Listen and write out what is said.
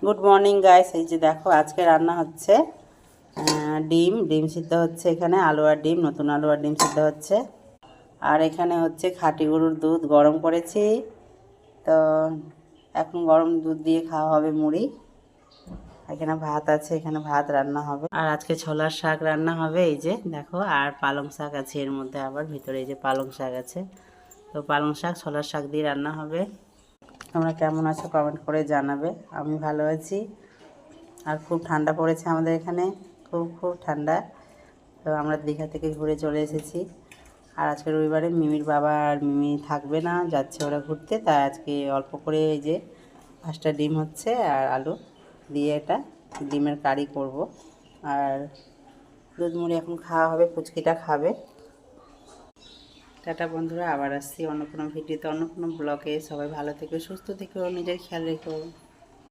Good morning guys, এই যে দেখো আজকে রান্না হচ্ছে ডিম সিদ্ধ হচ্ছে। এখানে আলু আর ডিম, নতুন আলু আর ডিম সিদ্ধ হচ্ছে। আর এখানে হচ্ছে খাঁটি গরুর দুধ গরম করেছি, তো এখন গরম দুধ দিয়ে খাওয়া হবে মুড়ি। এখানে ভাত আছে, এখানে ভাত রান্না হবে। আর আজকে ছোলার শাক রান্না হবে, এই যে দেখো। আর পালং শাক আছে এর মধ্যে, আবার ভিতরে এই যে পালং শাক আছে। তো পালং শাক ছোলার শাক দিয়ে রান্না হবে। তোমরা কেমন আছো কমেন্ট করে জানাবে। আমি ভালো আছি। আর খুব ঠান্ডা পড়েছে আমাদের এখানে, খুব ঠান্ডা। তো আমরা দীঘা থেকে ঘুরে চলে এসেছি। আর আজকে রবিবারে মিমির বাবা আর মিমি থাকবে না, যাচ্ছে ওরা ঘুরতে। তাই আজকে অল্প করে এই যে 5টা ডিম হচ্ছে আর আলু দিয়ে এটা ডিমের কারি করব। আর দুধ মুড়ি এখন খাওয়া হবে, পুচকিটা খাবে। টাটা বন্ধুরা, আবার আসছি অন্য কোনো ভিডিওতে, অন্য কোনো ব্লগে। সবাই ভালো থেকো, সুস্থ থেকো, নিজের খেয়াল রেখো।